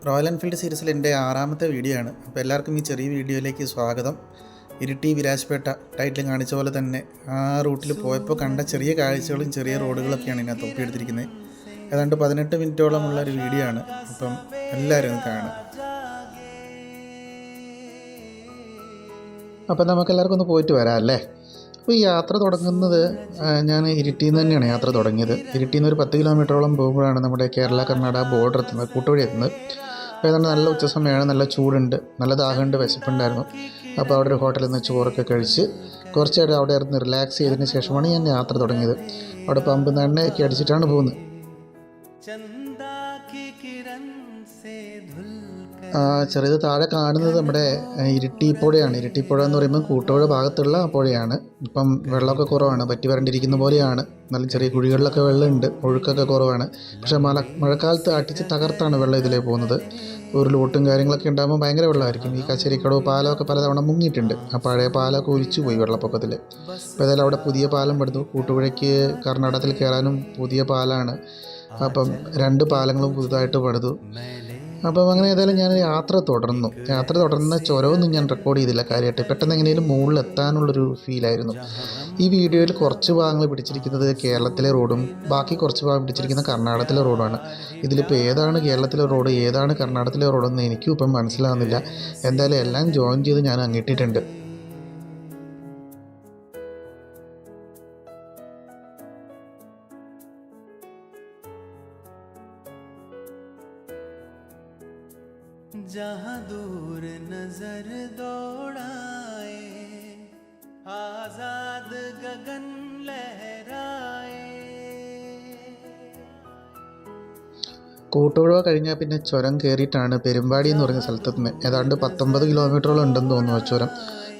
Royal Enfield സീരീസിൽ എൻ്റെ 6ാമത്തെ video ആണ്. അപ്പോൾ എല്ലാവർക്കും ഈ ചെറിയ വീഡിയോയിലേക്ക് സ്വാഗതം. ഇരിട്ടി വിരാജ്പേട്ട ടൈറ്റിൽ കാണിച്ച പോലെ തന്നെ ആ റൂട്ടിൽ പോയപ്പോൾ കണ്ട ചെറിയ കാഴ്ചകളും ചെറിയ റോഡുകളൊക്കെയാണ് ഇതിനകത്ത് ഒപ്പിയെടുത്തിരിക്കുന്നത്. ഏതാണ്ട് 18 മിനിറ്റോളമുള്ള ഒരു വീഡിയോ ആണ്. അപ്പം എല്ലാവരും ഒന്ന് കാണും. അപ്പം നമുക്കെല്ലാവർക്കും ഒന്ന് പോയിട്ട് വരാം അല്ലേ. അപ്പോൾ ഈ യാത്ര തുടങ്ങുന്നത് ഞാൻ ഇരിട്ടിയിൽ നിന്ന് തന്നെയാണ് യാത്ര തുടങ്ങിയത്. ഇരിട്ടിയിൽ നിന്ന് ഒരു 10 കിലോമീറ്ററോളം പോകുമ്പോഴാണ് നമ്മുടെ കേരള കർണാടക ബോർഡർ എത്തുന്നത്, കൂട്ടുവഴി എത്തുന്നത്. അപ്പോൾ ഏതാണ്ട് നല്ല ഉച്ച സമയമാണ്, നല്ല ചൂടുണ്ട്, നല്ല ദാഹമുണ്ട്, വിശപ്പുണ്ടായിരുന്നു. അപ്പോൾ അവിടെ ഒരു ഹോട്ടലിൽ നിന്ന് ചോറൊക്കെ കഴിച്ച് കുറച്ച് നേരം അവിടെ ഇരുന്ന് റിലാക്സ് ചെയ്തതിന് ശേഷമാണ് ഞാൻ യാത്ര തുടങ്ങിയത്. അവിടെ പമ്പ് എണ്ണയൊക്കെ അടിച്ചിട്ടാണ് പോകുന്നത്. ചെറിയത് താഴെ കാണുന്നത് നമ്മുടെ ഇരിട്ടി പുഴയാണ്. ഇരിട്ടി പുഴ എന്ന് പറയുമ്പോൾ കൂട്ടുപുഴ ഭാഗത്തുള്ള പുഴയാണ്. ഇപ്പം വെള്ളമൊക്കെ കുറവാണ്, പറ്റി വരണ്ടിരിക്കുന്ന പോലെയാണ്. നല്ല ചെറിയ കുഴികളിലൊക്കെ വെള്ളമുണ്ട്, ഒഴുക്കൊക്കെ കുറവാണ്. പക്ഷേ മഴക്കാലത്ത് അടിച്ച് തകർത്താണ് വെള്ളം ഇതിലേ പോകുന്നത്. ഒരു ലോട്ടും കാര്യങ്ങളൊക്കെ ഉണ്ടാകുമ്പോൾ ഭയങ്കര വെള്ളമായിരിക്കും. ഈ കച്ചേരിക്കടവ് പാലമൊക്കെ പലതവണ മുങ്ങിയിട്ടുണ്ട്. ആ പഴയ പാലമൊക്കെ ഒലിച്ചു പോയി വെള്ളപ്പൊക്കത്തിൽ. അപ്പോൾ ഏതായാലും അവിടെ പുതിയ പാലം പടുത്തു. കൂട്ടുപുഴയ്ക്ക് കർണാടകത്തിൽ കയറാനും പുതിയ പാലമാണ്. അപ്പം 2 പാലങ്ങളും പുതുതായിട്ട് പടുത്തു. അപ്പം അങ്ങനെ ഏതായാലും ഞാൻ യാത്ര തുടർന്ന ചുരമൊന്നും ഞാൻ റെക്കോർഡ് ചെയ്തില്ല. കാര്യമായിട്ട് പെട്ടെന്ന് എങ്ങനെയും മുകളിൽ എത്താനുള്ളൊരു ഫീലായിരുന്നു. ഈ വീഡിയോയിൽ കുറച്ച് ഭാഗങ്ങൾ പിടിച്ചിരിക്കുന്നത് കേരളത്തിലെ റോഡും ബാക്കി കുറച്ച് ഭാഗം പിടിച്ചിരിക്കുന്ന കർണാടകത്തിലെ റോഡുമാണ്. ഇതിലിപ്പോൾ ഏതാണ് കേരളത്തിലെ റോഡ് ഏതാണ് കർണാടകത്തിലെ റോഡെന്ന് എനിക്കും ഇപ്പം മനസ്സിലാകുന്നില്ല. എന്തായാലും എല്ലാം ജോയിൻ ചെയ്ത് ഞാൻ അങ്ങിട്ടിട്ടുണ്ട്. जहाँ दूर नजर दौड़ाए आजाद गगन लहराए. കൂട്ടുപുഴ കഴിഞ്ഞാൽ പിന്നെ ചുരം കയറിയിട്ടാണ് പെരുമ്പാടി എന്ന് പറഞ്ഞ സ്ഥലത്തെത്തുന്നത്. ഏതാണ്ട് 19 കിലോമീറ്ററോളം ഉണ്ടെന്ന് തോന്നുന്നു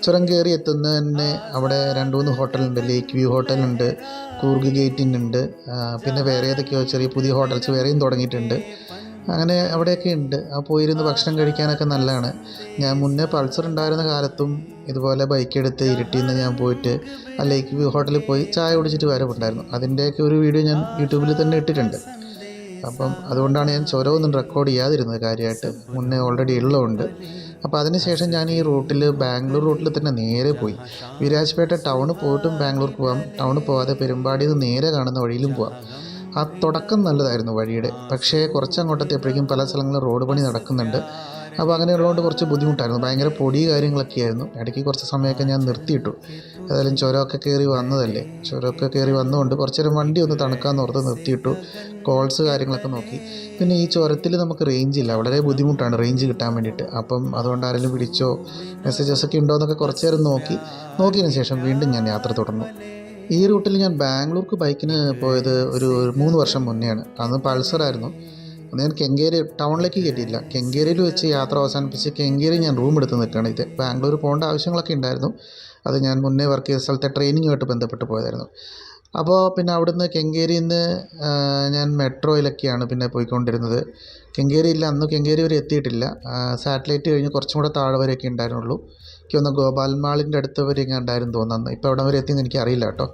ചുരം കയറി എത്തുന്നത് തന്നെ. അവിടെ 2-3 ഹോട്ടലുണ്ട്. ലേക്ക് വ്യൂ ഹോട്ടലുണ്ട്, കൂർഗ് ഗേറ്റിനുണ്ട്, പിന്നെ വേറെ ഏതൊക്കെയോ ചെറിയ പുതിയ ഹോട്ടൽസ് വേറെയും തുടങ്ങിയിട്ടുണ്ട്. അങ്ങനെ അവിടെയൊക്കെ ഉണ്ട്. ആ പോയിരുന്ന് ഭക്ഷണം കഴിക്കാനൊക്കെ നല്ലതാണ്. ഞാൻ മുന്നേ പൾസർ ഉണ്ടായിരുന്ന കാലത്തും ഇതുപോലെ ബൈക്ക് എടുത്ത് ഇരിട്ടിയിൽ നിന്ന് ഞാൻ പോയിട്ട് ആ ലേക്ക് വ്യൂ ഹോട്ടലിൽ പോയി ചായ കുടിച്ചിട്ട് വരവുണ്ടായിരുന്നു. അതിൻ്റെയൊക്കെ ഒരു വീഡിയോ ഞാൻ യൂട്യൂബിൽ തന്നെ ഇട്ടിട്ടുണ്ട്. അപ്പം അതുകൊണ്ടാണ് ഞാൻ ചുരമൊന്നും റെക്കോർഡ് ചെയ്യാതിരുന്നത്. കാര്യമായിട്ട് മുന്നേ ഓൾറെഡി ഉള്ളതുകൊണ്ട്. അപ്പോൾ അതിനുശേഷം ഞാൻ ഈ റൂട്ടിൽ ബാംഗ്ലൂർ റൂട്ടിൽ തന്നെ നേരെ പോയി. വിരാജ്പേട്ട ടൗണിൽ പോയിട്ടും ബാംഗ്ലൂർക്ക് പോകാം, ടൗണിൽ പോകാതെ പെരുമ്പാടിയിൽ നിന്ന് നേരെ കാണുന്ന വഴിയിലും പോകാം. ആ തുടക്കം നല്ലതായിരുന്നു വഴിയുടെ. പക്ഷേ കുറച്ചങ്ങോട്ടെത്തിയപ്പോഴേക്കും പല സ്ഥലങ്ങളിൽ റോഡ് പണി നടക്കുന്നുണ്ട്. അപ്പോൾ അങ്ങനെയുള്ളതുകൊണ്ട് കുറച്ച് ബുദ്ധിമുട്ടായിരുന്നു. ഭയങ്കര പൊടി കാര്യങ്ങളൊക്കെ ആയിരുന്നു. ഇടയ്ക്ക് കുറച്ച് സമയമൊക്കെ ഞാൻ നിർത്തിയിട്ടു. ഏതായാലും ചുരമൊക്കെ കയറി വന്നതല്ലേ, ചുരമൊക്കെ കയറി വന്നുകൊണ്ട് കുറച്ച് നേരം വണ്ടി ഒന്ന് തണുക്കാമെന്ന് ഓർത്ത് നിർത്തിയിട്ടു. കോൾസ് കാര്യങ്ങളൊക്കെ നോക്കി. പിന്നെ ഈ ചുരത്തിൽ നമുക്ക് റേഞ്ച് ഇല്ല, വളരെ ബുദ്ധിമുട്ടാണ് റേഞ്ച് കിട്ടാൻ വേണ്ടിയിട്ട്. അപ്പം അതുകൊണ്ട് ആരെങ്കിലും വിളിച്ചോ മെസ്സേജസൊക്കെ ഉണ്ടോ എന്നൊക്കെ കുറച്ച് നേരം നോക്കിയതിന് ശേഷം വീണ്ടും ഞാൻ യാത്ര തുടർന്നു. ഈ റൂട്ടിൽ ഞാൻ ബാംഗ്ലൂർക്ക് ബൈക്കിന് പോയത് ഒരു 3 വർഷം മുന്നെയാണ്. അന്ന് പൾസറായിരുന്നു. അന്ന് ഞാൻ കെങ്കേരി ടൗണിലേക്ക് കയറ്റിയില്ല. കെങ്കേരിയിൽ വെച്ച് യാത്ര അവസാനിപ്പിച്ച് കെങ്കേരി ഞാൻ റൂം എടുത്ത് നിൽക്കുകയാണ്. ഇത് ബാംഗ്ലൂർ പോകേണ്ട ആവശ്യങ്ങളൊക്കെ ഉണ്ടായിരുന്നു. അത് ഞാൻ മുന്നേ വർക്ക് ചെയ്ത സ്ഥലത്തെ ട്രെയിനിങ്ങുമായിട്ട് ബന്ധപ്പെട്ട് പോയതായിരുന്നു. അപ്പോൾ പിന്നെ അവിടുന്ന് കെങ്കേരിയിൽ നിന്ന് ഞാൻ മെട്രോയിലൊക്കെയാണ് പിന്നെ പോയിക്കൊണ്ടിരുന്നത്. കെങ്കേരിയില്ല, അന്ന് കെങ്കേരി വരെ എത്തിയിട്ടില്ല. സാറ്റലൈറ്റ് കഴിഞ്ഞ് കുറച്ചും കൂടെ താഴെ വരെയൊക്കെ ഉണ്ടായിരുന്നുള്ളൂ. എനിക്ക് ഒന്ന് ഗോപാൽ മാളിൻ്റെ അടുത്ത് വരെ ഇങ്ങനെ ഉണ്ടായിരുന്നു തോന്നുന്നു. ഇപ്പോൾ അവിടെ വരെ എത്തിയെന്ന് എനിക്കറിയില്ല കേട്ടോ.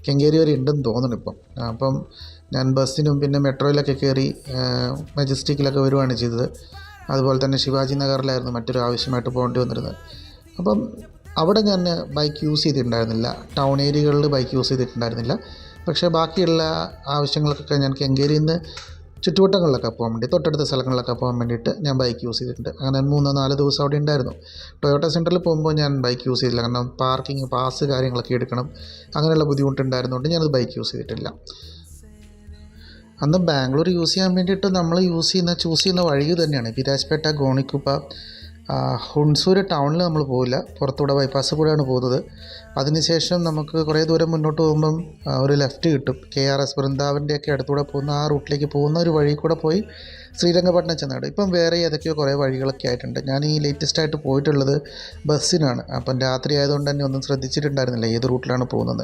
കെങ്കേരി വരെ ഉണ്ടെന്ന് തോന്നുന്നു ഇപ്പം. അപ്പം ഞാൻ ബസ്സിനും പിന്നെ മെട്രോയിലൊക്കെ കയറി മജസ്റ്റിക്കിലൊക്കെ വരുവാണ് ചെയ്തത്. അതുപോലെ തന്നെ ശിവാജി നഗറിലായിരുന്നു മറ്റൊരു ആവശ്യമായിട്ട് പോകേണ്ടി വന്നിരുന്നത്. അപ്പം അവിടെ ഞാൻ ബൈക്ക് യൂസ് ചെയ്തിട്ടുണ്ടായിരുന്നില്ല, ടൗൺ ഏരിയകളിൽ ബൈക്ക് യൂസ് ചെയ്തിട്ടുണ്ടായിരുന്നില്ല. പക്ഷേ ബാക്കിയുള്ള ആവശ്യങ്ങൾക്കൊക്കെ ഞാൻ കെങ്കേരിയിൽ നിന്ന് ചുറ്റുവട്ടങ്ങളിലൊക്കെ പോകാൻ വേണ്ടി, തൊട്ടടുത്ത സ്ഥലങ്ങളിലൊക്കെ പോകാൻ വേണ്ടിയിട്ട് ഞാൻ ബൈക്ക് യൂസ് ചെയ്തിട്ടുണ്ട്. അങ്ങനെ 3-4 ദിവസം അവിടെ ഉണ്ടായിരുന്നു. ടൊയോട്ട സെൻറ്ററിൽ പോകുമ്പോൾ ഞാൻ ബൈക്ക് യൂസ് ചെയ്തില്ല. കാരണം പാർക്കിംഗ് പാസ് കാര്യങ്ങളൊക്കെ എടുക്കണം, അങ്ങനെയുള്ള ബുദ്ധിമുട്ടുണ്ടായിരുന്നുകൊണ്ട് ഞാനത് ബൈക്ക് യൂസ് ചെയ്തിട്ടില്ല. അന്ന് ബാംഗ്ലൂർ യൂസ് ചെയ്യാൻ വേണ്ടിയിട്ട് നമ്മൾ ചൂസ് ചെയ്യുന്ന വഴി തന്നെയാണ് വിരാജ്പേട്ട, ഗോണിക്കുപ്പ, ഹുൺസൂർ ടൗണിൽ നമ്മൾ പോവില്ല, പുറത്തൂടെ ബൈപ്പാസ് കൂടെയാണ് പോകുന്നത്. അതിനുശേഷം നമുക്ക് കുറേ ദൂരം മുന്നോട്ട് പോകുമ്പം ഒരു ലെഫ്റ്റ് കിട്ടും. KRS വൃന്ദാവൻ്റെയൊക്കെ അടുത്തൂടെ പോകുന്ന ആ റൂട്ടിലേക്ക് പോകുന്ന ഒരു വഴി കൂടെ പോയി ശ്രീരംഗപട്ടണം ചെന്നാണ്. ഇപ്പം വേറെ ഏതൊക്കെയോ കുറേ വഴികളൊക്കെ ആയിട്ടുണ്ട്. ഞാൻ ഈ ലേറ്റസ്റ്റായിട്ട് പോയിട്ടുള്ളത് ബസ്സിനാണ്. അപ്പം രാത്രി ആയതുകൊണ്ട് തന്നെ ഒന്നും ശ്രദ്ധിച്ചിട്ടുണ്ടായിരുന്നില്ല ഏത് റൂട്ടിലാണ് പോകുന്നത്.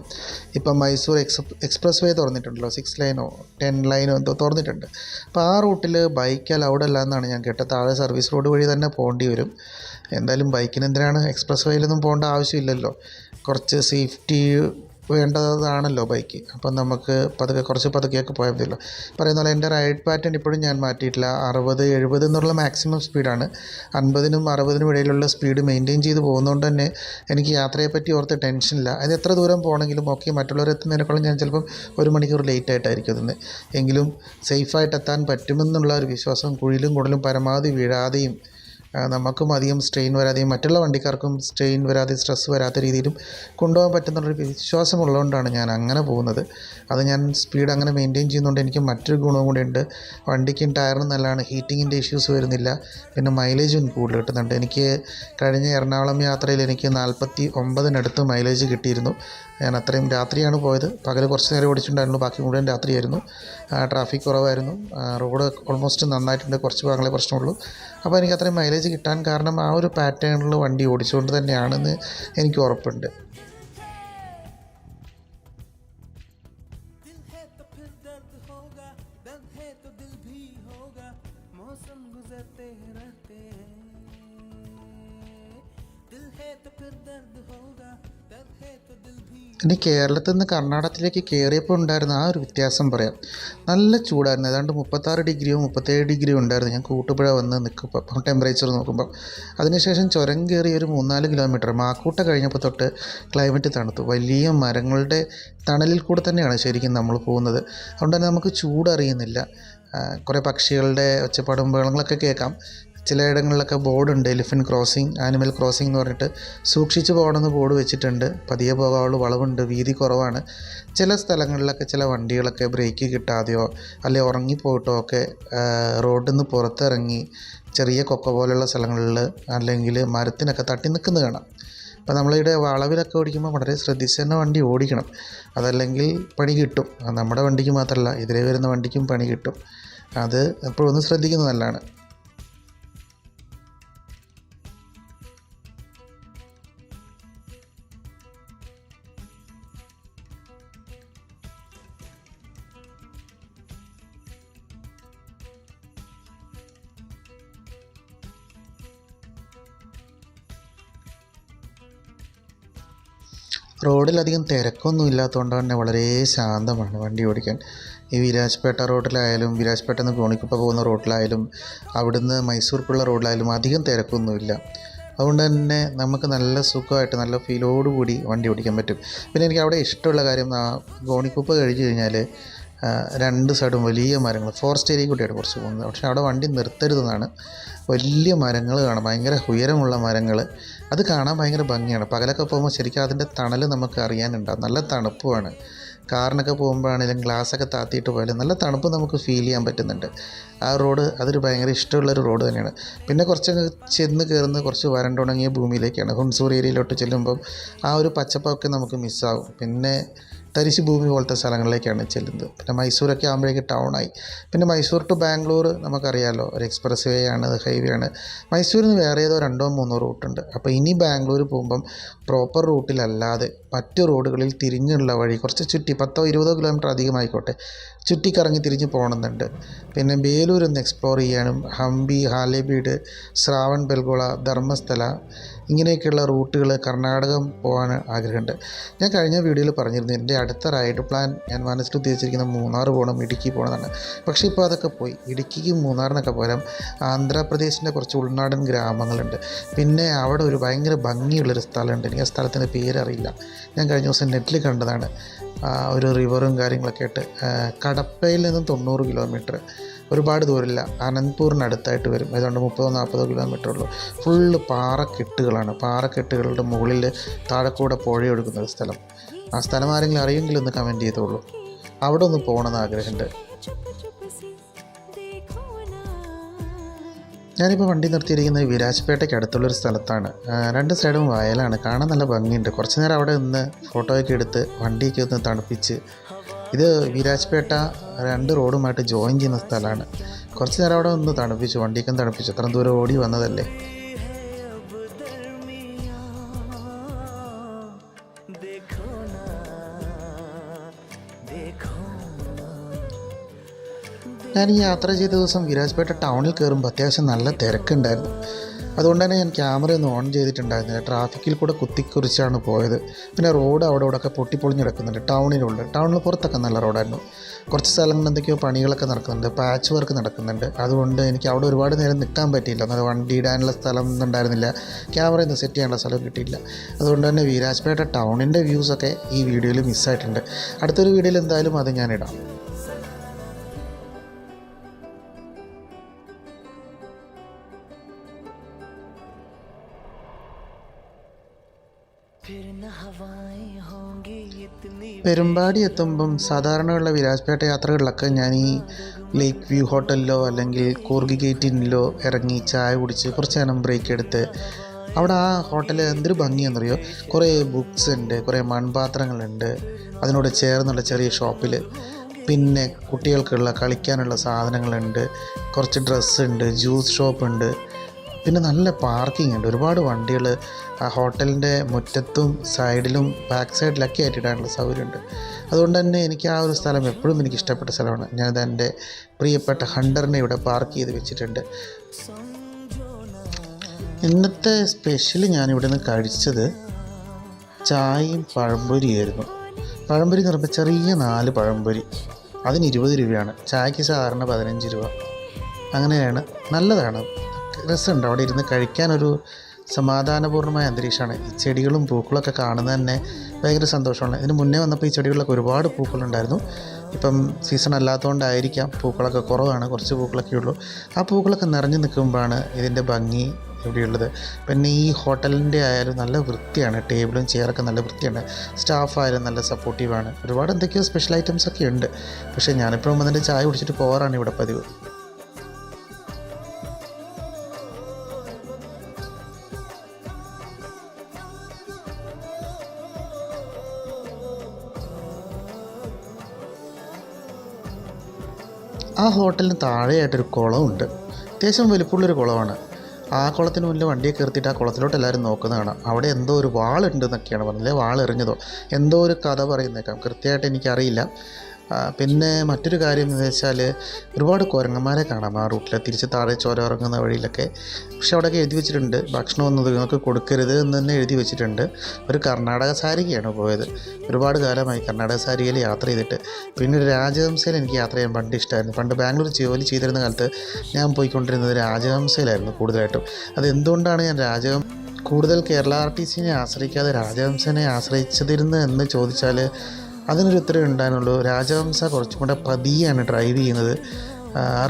ഇപ്പം മൈസൂർ എക്സ്പ്രസ് വേ തുറന്നിട്ടുണ്ടല്ലോ, 6 ലൈനോ 10 ലൈനോ എന്തോ തുറന്നിട്ടുണ്ട്. അപ്പോൾ ആ റൂട്ടിൽ ബൈക്ക് അലൗഡ് അല്ല എന്നാണ് ഞാൻ കേട്ടത്. താഴെ സർവീസ് റോഡ് വഴി തന്നെ പോകേണ്ടി വരും. എന്തായാലും ബൈക്കിന് എന്തിനാണ് എക്സ്പ്രസ് വേയിലൊന്നും പോകേണ്ട ആവശ്യമില്ലല്ലോ. കുറച്ച് സേഫ്റ്റി വേണ്ടതാണല്ലോ ബൈക്ക്. അപ്പം നമുക്ക് കുറച്ച് പതുക്കെയൊക്കെ പോയാൽ മതിയല്ലോ. പറയുന്ന പോലെ എൻ്റെ റൈഡ് പാറ്റേൺ ഇപ്പോഴും ഞാൻ മാറ്റിയിട്ടില്ല. 60, 70 എന്നുള്ള മാക്സിമം സ്പീഡാണ്. 50നും 60നും ഇടയിലുള്ള സ്പീഡ് മെയിൻറ്റെയിൻ ചെയ്ത് പോകുന്നതുകൊണ്ട് തന്നെ എനിക്ക് യാത്രയെപ്പറ്റി ഓർത്ത് ടെൻഷനില്ല. അത് എത്ര ദൂരം പോകണമെങ്കിലും ഓക്കെ, മറ്റുള്ളവർ എത്തുന്നതിനേക്കാളും ഞാൻ ചിലപ്പം 1 മണിക്കൂർ ലേറ്റായിട്ടായിരിക്കും എത്തുന്നത്. എങ്കിലും സേഫായിട്ട് എത്താൻ പറ്റുമെന്നുള്ള ഒരു വിശ്വാസം, കുഴിയിലും കുടലും പരമാവധി വീഴാതെയും നമുക്കും അധികം സ്ട്രെയിൻ വരാതെയും മറ്റുള്ള വണ്ടിക്കാർക്കും സ്ട്രെയിൻ വരാതെ സ്ട്രെസ് വരാത്ത രീതിയിലും കൊണ്ടുപോകാൻ പറ്റുന്നുള്ളൊരു വിശ്വാസമുള്ളതുകൊണ്ടാണ് ഞാൻ അങ്ങനെ പോകുന്നത്. അത് ഞാൻ സ്പീഡ് അങ്ങനെ മെയിൻറ്റെയിൻ ചെയ്യുന്നതുകൊണ്ട് എനിക്ക് മറ്റൊരു ഗുണവും കൂടി ഉണ്ട്. വണ്ടിക്കും ടയറിനും നല്ലതാണ്, ഹീറ്റിങ്ങിൻ്റെ ഇഷ്യൂസ് വരുന്നില്ല, പിന്നെ മൈലേജും കൂടുതൽ കിട്ടുന്നുണ്ട്. എനിക്ക് കഴിഞ്ഞ എറണാകുളം യാത്രയിൽ എനിക്ക് 49 മൈലേജ് കിട്ടിയിരുന്നു. ഞാൻ അത്രയും രാത്രിയാണ് പോയത്. പകൽ കുറച്ച് നേരം ഓടിച്ചിട്ടുണ്ടായിരുന്നു, ബാക്കി മുഴുവൻ രാത്രിയായിരുന്നു. ട്രാഫിക് കുറവായിരുന്നു, റോഡ് ഓൾമോസ്റ്റ് നന്നായിട്ടുണ്ട്, കുറച്ച് ഭാഗങ്ങളെ പ്രശ്നമുള്ളൂ. അപ്പോൾ എനിക്ക് അത്രയും മൈലേജ് കിട്ടാൻ കാരണം ആ ഒരു പാറ്റേണിൽ വണ്ടി ഓടിച്ചുകൊണ്ട് തന്നെയാണെന്ന് എനിക്ക് ഉറപ്പുണ്ട്. दिल है तो फिर दर्द होगा, दर्द है तो दिल भी होगा, मौसम गुजरते रहते हैं। दिल है तो फिर दर्द होगा, दर्द है तो दिल भी। ഇനി കേരളത്തിൽ നിന്ന് കർണാടകത്തിലേക്ക് കയറിയപ്പോൾ ഉണ്ടായിരുന്ന ആ ഒരു വ്യത്യാസം പറയാം. നല്ല ചൂടായിരുന്നു, ഏതാണ്ട് 36 ഡിഗ്രിയോ 37 ഡിഗ്രിയോ ഉണ്ടായിരുന്നു ഞാൻ കൂട്ടുപുഴ വന്ന് നിൽക്കുമ്പോൾ ടെമ്പറേച്ചർ നോക്കുമ്പോൾ. അതിനുശേഷം ചുരം കയറി ഒരു 3-4 കിലോമീറ്റർ മാക്കൂട്ട കഴിഞ്ഞപ്പോൾ തൊട്ട് ക്ലൈമറ്റ് തണുത്തു. വലിയ മരങ്ങളുടെ തണലിൽ കൂടെ തന്നെയാണ് ശരിക്കും നമ്മൾ പോകുന്നത്. അതുകൊണ്ട് തന്നെ നമുക്ക് ചൂടറിയുന്നില്ല. കുറേ പക്ഷികളുടെ ഒച്ചപ്പാടും ബഹളങ്ങളൊക്കെ കേൾക്കാം. ചിലയിടങ്ങളിലൊക്കെ ബോർഡുണ്ട്, എലിഫൻറ്റ് ക്രോസിങ്, ആനിമൽ ക്രോസിംഗ് എന്ന് പറഞ്ഞിട്ട് സൂക്ഷിച്ച് പോകണമെന്ന് ബോർഡ് വെച്ചിട്ടുണ്ട്. പതിയെ പോകാവുള്ള വളവുണ്ട്, വീതി കുറവാണ്. ചില സ്ഥലങ്ങളിലൊക്കെ ചില വണ്ടികളൊക്കെ ബ്രേക്ക് കിട്ടാതെയോ അല്ലെങ്കിൽ ഉറങ്ങിപ്പോയിട്ടോ ഒക്കെ റോഡിൽ നിന്ന് പുറത്തിറങ്ങി ചെറിയ കൊക്ക പോലെയുള്ള സ്ഥലങ്ങളിൽ അല്ലെങ്കിൽ മരത്തിനൊക്കെ തട്ടി നിൽക്കുന്നത് കാണാം. അപ്പോൾ നമ്മളിവിടെ വളവിലൊക്കെ ഓടിക്കുമ്പോൾ വളരെ ശ്രദ്ധിച്ച് തന്നെ വണ്ടി ഓടിക്കണം, അതല്ലെങ്കിൽ പണി കിട്ടും. നമ്മുടെ വണ്ടിക്ക് മാത്രമല്ല, എതിരെ വരുന്ന വണ്ടിക്കും പണി കിട്ടും. അത് എപ്പോഴും ഒന്ന് ശ്രദ്ധിക്കുന്നത് നല്ലതാണ്. റോഡിലധികം തിരക്കൊന്നും ഇല്ലാത്തതുകൊണ്ട് തന്നെ വളരെ ശാന്തമാണ് വണ്ടി ഓടിക്കാൻ. ഈ വിരാജ്പേട്ട റോഡിലായാലും വിരാജ്പേട്ട നിന്ന് ഗോണിക്കുപ്പ പോകുന്ന റോഡിലായാലും അവിടുന്ന് മൈസൂർക്കുള്ള റോഡിലായാലും അധികം തിരക്കൊന്നുമില്ല. അതുകൊണ്ട് തന്നെ നമുക്ക് നല്ല സുഖമായിട്ട് നല്ല ഫീലോടുകൂടി വണ്ടി ഓടിക്കാൻ പറ്റും. പിന്നെ എനിക്ക് അവിടെ ഇഷ്ടമുള്ള കാര്യം, ഗോണിക്കുപ്പ കഴിഞ്ഞ് കഴിഞ്ഞാൽ 2 സൈഡും വലിയ മരങ്ങൾ, ഫോറസ്റ്റ് ഏരിയ കൂട്ടിയാണ് കുറച്ച് പോകുന്നത്. പക്ഷേ അവിടെ വണ്ടി നിർത്തരുതെന്നാണ്. വലിയ മരങ്ങൾ കാണാം, ഭയങ്കര ഉയരമുള്ള മരങ്ങൾ. അത് കാണാൻ ഭയങ്കര ഭംഗിയാണ്. പകലൊക്കെ പോകുമ്പോൾ ശരിക്കും അതിൻ്റെ തണൽ നമുക്ക് അറിയാനുണ്ടാകും. നല്ല തണുപ്പുമാണ്. കാറിനൊക്കെ പോകുമ്പോഴാണെങ്കിലും ഗ്ലാസ്സൊക്കെ താത്തിയിട്ട് പോയാലും നല്ല തണുപ്പ് നമുക്ക് ഫീൽ ചെയ്യാൻ പറ്റുന്നുണ്ട്. ആ റോഡ് അതൊരു ഭയങ്കര ഇഷ്ടമുള്ളൊരു റോഡ് തന്നെയാണ്. പിന്നെ കുറച്ചങ്ങ് ചെന്ന് കയറുന്നത് കുറച്ച് വരണ്ടുണങ്ങിയ ഭൂമിയിലേക്കാണ്. ഹുൺസൂർ ഏരിയയിലോട്ട് ചെല്ലുമ്പം ആ ഒരു പച്ചപ്പൊക്കെ നമുക്ക് മിസ്സാവും. പിന്നെ തരിശ് ഭൂമി പോലത്തെ സ്ഥലങ്ങളിലേക്കാണ് ചെല്ലുന്നത്. പിന്നെ മൈസൂരൊക്കെ ആകുമ്പോഴേക്ക് ടൗണായി. പിന്നെ മൈസൂർ ടു ബാംഗ്ലൂർ നമുക്കറിയാമല്ലോ, ഒരു എക്സ്പ്രസ് വേ ആണ്, ഹൈവേ ആണ്. മൈസൂരിൽ നിന്ന് വേറെ ഏതോ 2-3 റൂട്ടുണ്ട്. അപ്പോൾ ഇനി ബാംഗ്ലൂർ പോകുമ്പം പ്രോപ്പർ റൂട്ടിലല്ലാതെ മറ്റു റോഡുകളിൽ തിരിഞ്ഞുള്ള വഴി കുറച്ച് ചുറ്റി 10-20 കിലോമീറ്റർ അധികമായിക്കോട്ടെ ചുറ്റിക്കറങ്ങി തിരിഞ്ഞ് പോകണമെന്നുണ്ട്. പിന്നെ ബേലൂരൊന്ന് എക്സ്പ്ലോർ ചെയ്യാനും, ഹംപി, ഹാലേബീഡ്, ശ്രാവൺ ബെൽഗോള, ധർമ്മസ്ഥല ഇങ്ങനെയൊക്കെയുള്ള റൂട്ടുകൾ കർണാടകം പോകാൻ ആഗ്രഹമുണ്ട്. ഞാൻ കഴിഞ്ഞ വീഡിയോയിൽ പറഞ്ഞിരുന്നു എൻ്റെ അടുത്ത റൈഡ് പ്ലാൻ ഞാൻ മനസ്സിൽ ഉദ്ദേശിച്ചിരിക്കുന്ന മൂന്നാർ പോകണം, ഇടുക്കി പോകണമെന്നാണ്. പക്ഷേ ഇപ്പോൾ അതൊക്കെ പോയി. ഇടുക്കിക്കും മൂന്നാറിനൊക്കെ പകരം ആന്ധ്രാപ്രദേശിൻ്റെ കുറച്ച് ഉൾനാടൻ ഗ്രാമങ്ങളുണ്ട്. പിന്നെ അവിടെ ഒരു ഭയങ്കര ഭംഗിയുള്ളൊരു സ്ഥലമുണ്ട്, എനിക്ക് ആ സ്ഥലത്തിൻ്റെ പേരറിയില്ല. ഞാൻ കഴിഞ്ഞ ദിവസം നെറ്റിൽ കണ്ടതാണ്. ഒരു റിവറും കാര്യങ്ങളൊക്കെ ആയിട്ട്. കടപ്പയിൽ നിന്നും 90 കിലോമീറ്റർ, ഒരുപാട് ദൂരമില്ല. അനന്ത്പൂറിനടുത്തായിട്ട് വരും. ഏതാണ്ട് 30-40 കിലോമീറ്റർ ഉള്ളൂ. ഫുള്ള് പാറക്കെട്ടുകളാണ്. പാറക്കെട്ടുകളുടെ മുകളിൽ താഴെക്കൂടെ പുഴയൊഴുകുന്ന ഒരു സ്ഥലം. ആ സ്ഥലം ആരെങ്കിലും അറിയെങ്കിലും ഒന്ന് കമൻറ്റ് ചെയ്തോളൂ. അവിടെ ഒന്ന് പോകണമെന്ന് ആഗ്രഹമുണ്ട്. ഞാനിപ്പോൾ വണ്ടി നിർത്തിയിരിക്കുന്നത് വിരാജ്പേട്ടയ്ക്ക് അടുത്തുള്ളൊരു സ്ഥലത്താണ്. 2 സൈഡും വയലാണ്, കാണാൻ നല്ല ഭംഗിയുണ്ട്. കുറച്ച് നേരം അവിടെ നിന്ന് ഫോട്ടോയൊക്കെ എടുത്ത് വണ്ടിയൊക്കെ ഒന്ന് തണുപ്പിച്ച്. ഇത് വിരാജ്പേട്ട 2 റോഡുമായിട്ട് ജോയിൻ ചെയ്യുന്ന സ്ഥലമാണ്. കുറച്ച് നേരം അവിടെ ഒന്ന് തണുപ്പിച്ചു, വണ്ടിയൊക്കെ തണുപ്പിച്ചു. അത്ര ദൂരം ഓടി വന്നതല്ലേ. ഞാൻ ഈ യാത്ര ചെയ്ത ദിവസം വിരാജ്പേട്ട ടൗണിൽ കയറുമ്പോൾ അത്യാവശ്യം നല്ല തിരക്കുണ്ടായിരുന്നു. അതുകൊണ്ട് തന്നെ ഞാൻ ക്യാമറയൊന്നും ഓൺ ചെയ്തിട്ടുണ്ടായിരുന്നില്ല. ട്രാഫിക്കിൽ കൂടെ കുത്തിക്കുറിച്ചാണ് പോയത്. പിന്നെ റോഡ് അവിടെ ഇവിടെയൊക്കെ പൊട്ടിപ്പൊളിഞ്ഞ് കിടക്കുന്നുണ്ട്. ടൗണിൽ പുറത്തൊക്കെ നല്ല റോഡായിരുന്നു. കുറച്ച് സ്ഥലങ്ങളിൽ എന്തൊക്കെയോ പണികളൊക്കെ നടക്കുന്നുണ്ട്, പാച്ച് വർക്ക് നടക്കുന്നുണ്ട്. അതുകൊണ്ട് എനിക്ക് അവിടെ ഒരുപാട് നേരം നിൽക്കാൻ പറ്റിയില്ല. എന്നാൽ വണ്ടി ഇടാനുള്ള സ്ഥലം ഒന്നും ഉണ്ടായിരുന്നില്ല, ക്യാമറയൊന്നും സെറ്റ് ചെയ്യാനുള്ള സ്ഥലം കിട്ടിയില്ല. അതുകൊണ്ട് തന്നെ വീരാജ്പേട്ട ടൗണിൻ്റെ വ്യൂസൊക്കെ ഈ വീഡിയോയിൽ മിസ്സായിട്ടുണ്ട്. അടുത്തൊരു വീഡിയോയിൽ എന്തായാലും അത് ഞാനിടാം. പെരുമ്പാടി എത്തുമ്പം സാധാരണയുള്ള വിരാജ്പേട്ട യാത്രകളിലൊക്കെ ഞാൻ ഈ ലേക്ക് വ്യൂ ഹോട്ടലിലോ അല്ലെങ്കിൽ കൂർഗ് ഗേറ്റ് ഇന്നിലോ ഇറങ്ങി ചായ കുടിച്ച് കുറച്ച് നേരം ബ്രേക്ക് എടുത്ത്, അവിടെ ആ ഹോട്ടൽ എന്തൊരു ഭംഗിയാണെന്നറിയോ, കുറേ ബുക്സ് ഉണ്ട്, കുറേ മൺപാത്രങ്ങളുണ്ട്, അതിനോട് ചേർന്നുള്ള ചെറിയ ഷോപ്പിൽ പിന്നെ കുട്ടികൾക്കുള്ള കളിക്കാനുള്ള സാധനങ്ങളുണ്ട്, കുറച്ച് ഡ്രസ്സുണ്ട്, ജ്യൂസ് ഷോപ്പുണ്ട്, പിന്നെ നല്ല പാർക്കിംഗ് ഉണ്ട്. ഒരുപാട് വണ്ടികൾ ആ ഹോട്ടലിൻ്റെ മുറ്റത്തും സൈഡിലും ബാക്ക് സൈഡിലൊക്കെ ആയിട്ട് ഇടാനുള്ള സൗകര്യമുണ്ട്. അതുകൊണ്ട് തന്നെ എനിക്ക് ആ ഒരു സ്ഥലം എപ്പോഴും എനിക്ക് ഇഷ്ടപ്പെട്ട സ്ഥലമാണ്. ഞാനത് എൻ്റെ പ്രിയപ്പെട്ട ഹണ്ടറിനെ ഇവിടെ പാർക്ക് ചെയ്ത് വെച്ചിട്ടുണ്ട്. ഇന്നത്തെ സ്പെഷ്യൽ ഞാനിവിടെ നിന്ന് കഴിച്ചത് ചായയും പഴംപൊരിയായിരുന്നു. പഴംപൊരി എന്ന് പറയുമ്പോൾ ചെറിയ 4 പഴംപൊരി, അതിന് 20 രൂപയാണ്. ചായക്ക് സാധാരണ 15 രൂപ. അങ്ങനെയാണ്, നല്ലതാണ്, രസമുണ്ട്. അവിടെ ഇരുന്ന് കഴിക്കാനൊരു സമാധാനപൂർണ്ണമായ അന്തരീക്ഷമാണ്. ഈ ചെടികളും പൂക്കളൊക്കെ കാണുന്നത് തന്നെ ഭയങ്കര സന്തോഷമാണ്. ഇതിന് മുന്നേ വന്നപ്പോൾ ഈ ചെടികളിലൊക്കെ ഒരുപാട് പൂക്കളുണ്ടായിരുന്നു. ഇപ്പം സീസൺ അല്ലാത്തതുകൊണ്ടായിരിക്കാം പൂക്കളൊക്കെ കുറവാണ്, കുറച്ച് പൂക്കളൊക്കെ ഉള്ളൂ. ആ പൂക്കളൊക്കെ നിറഞ്ഞു നിൽക്കുമ്പോഴാണ് ഇതിൻ്റെ ഭംഗി ഇവിടെയുള്ളത്. പിന്നെ ഈ ഹോട്ടലിൻ്റെ ആയാലും നല്ല വൃത്തിയാണ്, ടേബിളും ചെയറൊക്കെ നല്ല വൃത്തിയാണ്, സ്റ്റാഫായാലും നല്ല സപ്പോർട്ടീവാണ്. ഒരുപാട് എന്തൊക്കെയോ സ്പെഷ്യൽ ഐറ്റംസ് ഒക്കെ ഉണ്ട്. പക്ഷേ ഞാനിപ്പോഴും വന്നിട്ട് ചായ കുടിച്ചിട്ട് പോകാറാണ് ഇവിടെ പതിവ്. ആ ഹോട്ടലിന് താഴെയായിട്ടൊരു കുളമുണ്ട്. അത്യാവശ്യം വലിപ്പമുള്ളൊരു കുളമാണ്. ആ കുളത്തിന് മുന്നിൽ വണ്ടിയൊക്കെ നിർത്തിയിട്ട് ആ കുളത്തിലോട്ട് എല്ലാവരും നോക്കുന്നത് കാണാം. അവിടെ എന്തോ ഒരു വാളുണ്ടെന്നൊക്കെയാണ് പറഞ്ഞത്, വാളെറിഞ്ഞതോ എന്തോ ഒരു കഥ പറയുന്നേക്കാം, കൃത്യമായിട്ട് എനിക്കറിയില്ല. പിന്നെ മറ്റൊരു കാര്യം എന്ന് വെച്ചാൽ ഒരുപാട് കുരങ്ങന്മാരെ കാണാം ആ റൂട്ടിൽ, തിരിച്ച് താഴെ ചോര ഇറങ്ങുന്ന വഴിയിലൊക്കെ. പക്ഷെ അവിടെയൊക്കെ എഴുതി വെച്ചിട്ടുണ്ട് ഭക്ഷണമൊന്നും നിങ്ങൾക്ക് കൊടുക്കരുത് എന്ന് തന്നെ എഴുതി വെച്ചിട്ടുണ്ട്. ഒരു കർണാടക സാരികയാണ് പോയത്. ഒരുപാട് കാലമായി കർണാടക സാരികയിൽ യാത്ര ചെയ്തിട്ട്. പിന്നെ ഒരു രാജഹംസയിൽ എനിക്ക് യാത്ര ചെയ്യാൻ പണ്ട് ഇഷ്ടമായിരുന്നു. പണ്ട് ബാംഗ്ലൂർ ജോലി ചെയ്തിരുന്ന കാലത്ത് ഞാൻ പോയിക്കൊണ്ടിരുന്നത് രാജഹംസയിലായിരുന്നു കൂടുതലായിട്ടും. അതെന്തുകൊണ്ടാണ് ഞാൻ കൂടുതൽ കേരള RTCനെ ആശ്രയിക്കാതെ രാജഹംസനെ ആശ്രയിച്ചതിരുന്നു എന്ന് ചോദിച്ചാൽ അതിനൊരു ഉത്തരവേ ഉണ്ടായിരുന്നുള്ളൂ. രാജഹംസ കുറച്ചും കൂടെ പതിയാണ് ഡ്രൈവ് ചെയ്യുന്നത്,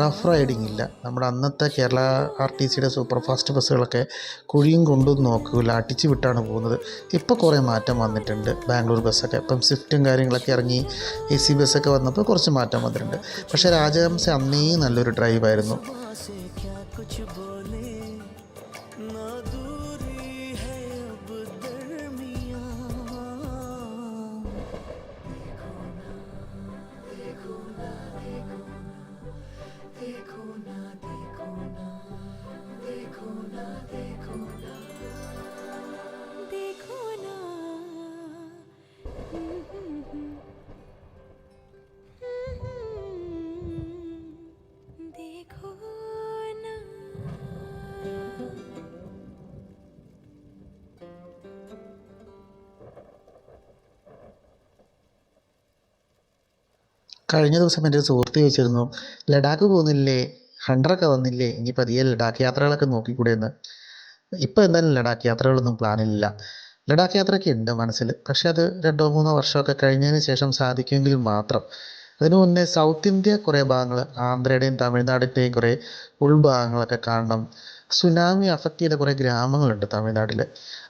റഫ് റൈഡിങ് ഇല്ല. നമ്മുടെ അന്നത്തെ കേരള RTCയുടെ സൂപ്പർ ഫാസ്റ്റ് ബസ്സുകളൊക്കെ കുഴിയും കൊണ്ടും നോക്കില്ല, അടിച്ച് വിട്ടാണ് പോകുന്നത്. ഇപ്പോൾ കുറേ മാറ്റം വന്നിട്ടുണ്ട്. ബാംഗ്ലൂർ ബസ്സൊക്കെ ഇപ്പം സ്വിഫ്റ്റും കാര്യങ്ങളൊക്കെ ഇറങ്ങി, AC ബസ്സൊക്കെ വന്നപ്പോൾ കുറച്ച് മാറ്റം വന്നിട്ടുണ്ട്. പക്ഷേ രാജഹംസ അന്നേ നല്ലൊരു ഡ്രൈവായിരുന്നു. കഴിഞ്ഞ ദിവസം എൻ്റെ ഒരു സുഹൃത്ത് ചോദിച്ചിരുന്നു, ലഡാക്ക് പോകുന്നില്ലേ, ഹണ്ടറൊക്കെ വന്നില്ലേ, ഇനി പതിയെ ലഡാക്ക് യാത്രകളൊക്കെ നോക്കിക്കൂടെയെന്ന്. ഇപ്പോൾ എന്തായാലും ലഡാക്ക് യാത്രകളൊന്നും പ്ലാനില്ല. ലഡാക്ക് യാത്രയൊക്കെ ഉണ്ട് മനസ്സിൽ, പക്ഷേ അത് 2-3 വർഷമൊക്കെ കഴിഞ്ഞതിന് ശേഷം സാധിക്കുമെങ്കിൽ മാത്രം. അതിനു മുന്നേ സൗത്ത് ഇന്ത്യ കുറേ ഭാഗങ്ങൾ, ആന്ധ്രയുടെയും തമിഴ്നാടിൻ്റെയും കുറേ ഉൾഭാഗങ്ങളൊക്കെ കാണണം. സുനാമി അഫക്റ്റ് ചെയ്ത കുറേ ഗ്രാമങ്ങളുണ്ട് തമിഴ്നാട്ടിൽ,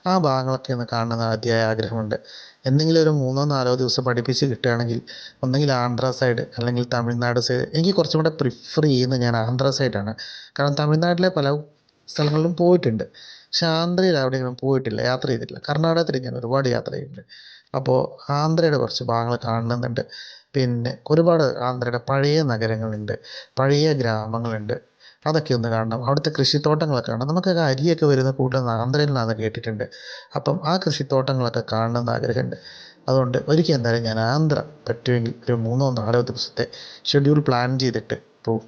ആ ഭാഗങ്ങളൊക്കെ ഒന്ന് കാണണമെന്ന് അതിയായ ആഗ്രഹമുണ്ട്. എന്തെങ്കിലും ഒരു 3-4 ദിവസം പഠിപ്പിച്ച് കിട്ടുകയാണെങ്കിൽ ഒന്നെങ്കിൽ ആന്ധ്ര സൈഡ് അല്ലെങ്കിൽ തമിഴ്നാട് സൈഡ്. എനിക്ക് കുറച്ചും കൂടെ പ്രിഫർ ചെയ്യുന്നത് ഞാൻ ആന്ധ്ര സൈഡാണ്. കാരണം തമിഴ്നാട്ടിലെ പല സ്ഥലങ്ങളിലും പോയിട്ടുണ്ട്, പക്ഷേ ആന്ധ്രയിൽ എവിടെയെങ്കിലും പോയിട്ടില്ല, യാത്ര ചെയ്തിട്ടില്ല. കർണാടകത്തിൽ ഞാൻ ഒരുപാട് യാത്ര ചെയ്തിട്ടുണ്ട്. അപ്പോൾ ആന്ധ്രയുടെ കുറച്ച് ഭാഗങ്ങൾ കാണണമെന്നുണ്ട്. പിന്നെ ഒരുപാട് ആന്ധ്രയുടെ പഴയ നഗരങ്ങളുണ്ട്, പഴയ ഗ്രാമങ്ങളുണ്ട്, അതൊക്കെ ഒന്ന് കാണണം. അവിടുത്തെ കൃഷിത്തോട്ടങ്ങളൊക്കെ കാണണം. നമുക്കൊക്കെ അരിയൊക്കെ വരുന്ന കൂടുതൽ ആന്ധ്രയിൽ നിന്നാണെന്ന് കേട്ടിട്ടുണ്ട്. അപ്പം ആ കൃഷിത്തോട്ടങ്ങളൊക്കെ കാണണമെന്ന് ആഗ്രഹമുണ്ട്. അതുകൊണ്ട് ഒരിക്കൽ എന്തായാലും ഞാൻ ആന്ധ്ര പറ്റുമെങ്കിൽ ഒരു 3-4 ദിവസത്തെ ഷെഡ്യൂൾ പ്ലാൻ ചെയ്തിട്ട് പോകും.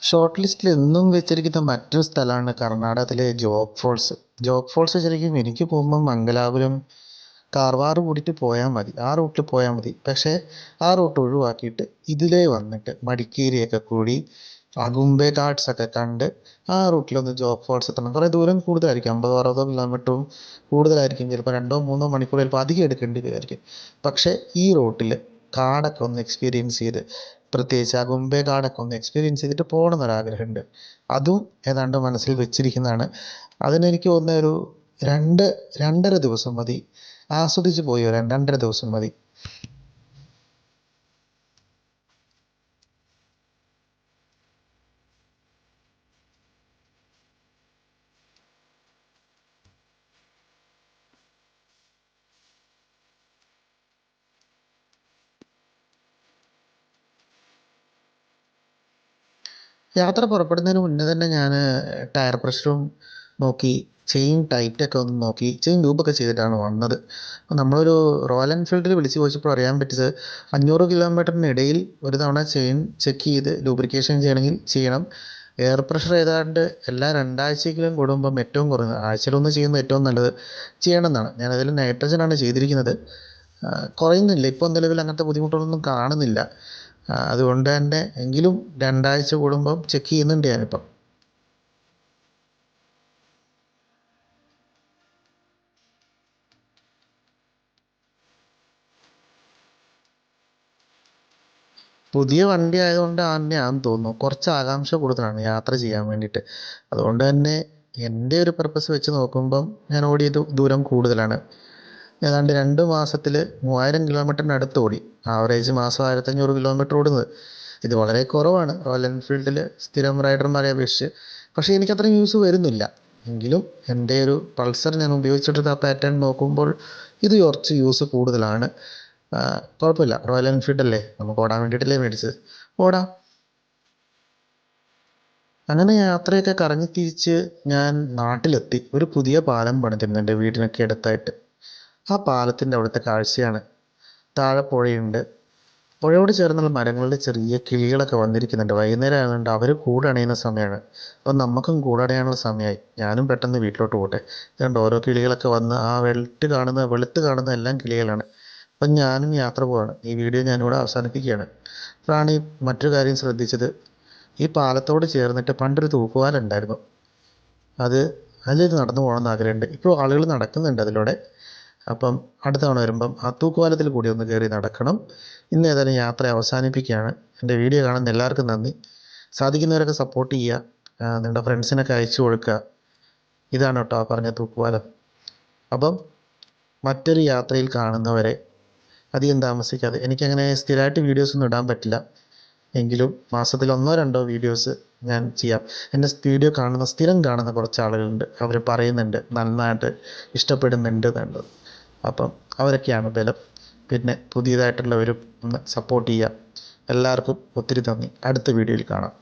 ഷോർട്ട് ലിസ്റ്റിൽ എന്നും വെച്ചിരിക്കുന്ന മറ്റൊരു സ്ഥലമാണ് കർണാടകത്തിലെ ജോഗ് ഫോൾസ്. ജോഗ് ഫോൾസ് ശരിക്കും എനിക്ക് പോകുമ്പോൾ മംഗലാപുരം കാർവാർ കൂടിയിട്ട് പോയാൽ മതി, ആ റൂട്ടിൽ പോയാൽ മതി. പക്ഷേ ആ റൂട്ട് ഒഴിവാക്കിയിട്ട് ഇതിലേ വന്നിട്ട് മടിക്കേരിയൊക്കെ കൂടി അഗുംബെ ഘാട്സ് ഒക്കെ കണ്ട് ആ റൂട്ടിലൊന്ന് ജോഗ് ഫോൾസ് എത്തണം. കുറേ ദൂരം കൂടുതലായിരിക്കും, 50-60 കിലോമീറ്ററും കൂടുതലായിരിക്കും, ചിലപ്പോൾ 2-3 മണിക്കൂർ ചിലപ്പോൾ അധികം എടുക്കേണ്ടി വരുമായിരിക്കും. പക്ഷേ ഈ റൂട്ടിൽ കാടൊക്കെ ഒന്ന് എക്സ്പീരിയൻസ് ചെയ്ത്, പ്രത്യേകിച്ച് അഗുംബെ കാടൊക്കെ ഒന്ന് എക്സ്പീരിയൻസ് ചെയ്തിട്ട് പോകണം എന്നൊരാഗ്രഹമുണ്ട്. അതും ഏതാണ്ട് മനസ്സിൽ വെച്ചിരിക്കുന്നതാണ്. അതിനെനിക്ക് തോന്നുന്ന ഒരു 2-2.5 ദിവസം മതി, ആസ്വദിച്ച് പോയി വരാൻ 2.5 ദിവസം മതി. യാത്ര പുറപ്പെടുന്നതിന് മുന്നേ തന്നെ ഞാൻ ടയർ പ്രഷറും നോക്കി, ചെയിൻ ടൈറ്റൊക്കെ ഒന്ന് നോക്കി, ചെയിൻ ലൂബൊക്കെ ചെയ്തിട്ടാണ് വന്നത്. അപ്പോൾ നമ്മളൊരു റോയൽ എൻഫീൽഡിൽ വിളിച്ച് ചോദിച്ചപ്പോൾ അറിയാൻ പറ്റിയത് 500 കിലോമീറ്ററിനിടയിൽ ഒരു തവണ ചെയിൻ ചെക്ക് ചെയ്ത് ലൂബ്രിക്കേഷൻ ചെയ്യണമെങ്കിൽ ചെയ്യണം. എയർ പ്രഷർ ഏതാണ്ട് എല്ലാ 2 ആഴ്ചയെങ്കിലും കൂടുമ്പം ഏറ്റവും കുറഞ്ഞത് ആഴ്ചയിലൊന്ന് ചെയ്യുന്നത് ഏറ്റവും നല്ലത് ചെയ്യണമെന്നാണ്. ഞാനതിൽ നൈട്രജനാണ് ചെയ്തിരിക്കുന്നത്. കുറയുന്നില്ല, ഇപ്പോൾ നിലവിൽ അങ്ങനത്തെ ബുദ്ധിമുട്ടുകളൊന്നും കാണുന്നില്ല. അതുകൊണ്ട് തന്നെ എങ്കിലും 2 ആഴ്ച കൂടുമ്പം ചെക്ക് ചെയ്യുന്നുണ്ട് ഞാനിപ്പം. പുതിയ വണ്ടി ആയതുകൊണ്ട് തന്നെയാണെന്ന് തോന്നുന്നു, കുറച്ച് ആകാംക്ഷ കൂടുതലാണ് യാത്ര ചെയ്യാൻ വേണ്ടിയിട്ട്. അതുകൊണ്ട് തന്നെ എൻ്റെ ഒരു പർപ്പസ് വെച്ച് നോക്കുമ്പം ഞാൻ ഓടിയ ദൂരം കൂടുതലാണ്. ഏതാണ്ട് 2 മാസത്തിൽ 3000 കിലോമീറ്ററിനടുത്ത് ഓടി. ആവറേജ് മാസം 1500 കിലോമീറ്റർ ഓടുന്നത്. ഇത് വളരെ കുറവാണ് റോയൽ എൻഫീൽഡിൽ സ്ഥിരം റൈഡർമാരെ അപേക്ഷിച്ച്. പക്ഷേ എനിക്കത്രയും യൂസ് വരുന്നില്ല. എങ്കിലും എൻ്റെ ഒരു പൾസർ ഞാൻ ഉപയോഗിച്ചിട്ട് ആ പാറ്റേൺ നോക്കുമ്പോൾ ഇത് കുറച്ച് യൂസ് കൂടുതലാണ്. കുഴപ്പമില്ല, റോയൽ എൻഫീൽഡ് അല്ലേ, നമുക്ക് ഓടാൻ വേണ്ടിയിട്ടല്ലേ മേടിച്ചത്, ഓടാം. അങ്ങനെ യാത്രയൊക്കെ കറങ്ങി തിരിച്ച് ഞാൻ നാട്ടിലെത്തി. ഒരു പുതിയ പാലം പണിതിരുന്നു എൻ്റെ വീടിനൊക്കെ അടുത്തായിട്ട്. ആ പാലത്തിൻ്റെ അവിടുത്തെ കാഴ്ചയാണ്. താഴെ പുഴയുണ്ട്. പുഴയോട് ചേർന്നുള്ള മരങ്ങളിൽ ചെറിയ കിളികളൊക്കെ വന്നിരിക്കുന്നുണ്ട്. വൈകുന്നേരം ആയതുകൊണ്ട് അവർ കൂടണയുന്ന സമയമാണ്. അപ്പം നമുക്കും കൂടണയാനുള്ള സമയമായി. ഞാനും പെട്ടെന്ന് വീട്ടിലോട്ട് പോട്ടെ. അതുകൊണ്ട് ഓരോ കിളികളൊക്കെ വന്ന് ആ വെളുത്ത് കാണുന്ന എല്ലാം കിളികളാണ്. അപ്പം ഞാനും യാത്ര പോവാണ്. ഈ വീഡിയോ ഞാനിവിടെ അവസാനിപ്പിക്കുകയാണ്. അപ്പോഴാണ് ഈ മറ്റൊരു കാര്യം ശ്രദ്ധിച്ചത്. ഈ പാലത്തോട് ചേർന്നിട്ട് പണ്ടൊരു തൂക്കുപാലം ഉണ്ടായിരുന്നു. അത് അതിൽ നടന്നു പോകണമെന്ന് ആഗ്രഹമുണ്ട്. ഇപ്പോൾ ആളുകൾ നടക്കുന്നുണ്ട് അതിലൂടെ. അപ്പം അടുത്ത തവണ വരുമ്പം ആ തൂക്കുപാലത്തിൽ കൂടി ഒന്ന് കയറി നടക്കണം. ഇന്ന് ഏതായാലും യാത്ര അവസാനിപ്പിക്കുകയാണ്. എൻ്റെ വീഡിയോ കാണുന്ന എല്ലാവർക്കും നന്ദി. സാധിക്കുന്നവരൊക്കെ സപ്പോർട്ട് ചെയ്യുക, നിങ്ങളുടെ ഫ്രണ്ട്സിനൊക്കെ അയച്ചു കൊടുക്കുക. ഇതാണ് കേട്ടോ ആ പറഞ്ഞ തൂക്കുപാലം. അപ്പം മറ്റൊരു യാത്രയിൽ കാണുന്നവരെ, അധികം താമസിക്കാതെ, എനിക്കങ്ങനെ സ്ഥിരമായിട്ട് വീഡിയോസൊന്നും ഇടാൻ പറ്റില്ല, എങ്കിലും മാസത്തിൽ 1-2 വീഡിയോസ് ഞാൻ ചെയ്യാം. എൻ്റെ വീഡിയോ സ്ഥിരം കാണുന്ന കുറച്ച് ആളുകളുണ്ട്. അവർ പറയുന്നുണ്ട് നന്നായിട്ട് ഇഷ്ടപ്പെടുന്നുണ്ട് എന്നുള്ളത്. അപ്പം അവരൊക്കെയാണ് ബലം. പിന്നെ പുതിയതായിട്ടുള്ളവരും ഒന്ന് സപ്പോർട്ട് ചെയ്യുക. എല്ലാവർക്കും ഒത്തിരി നന്ദി. അടുത്ത വീഡിയോയിൽ കാണാം.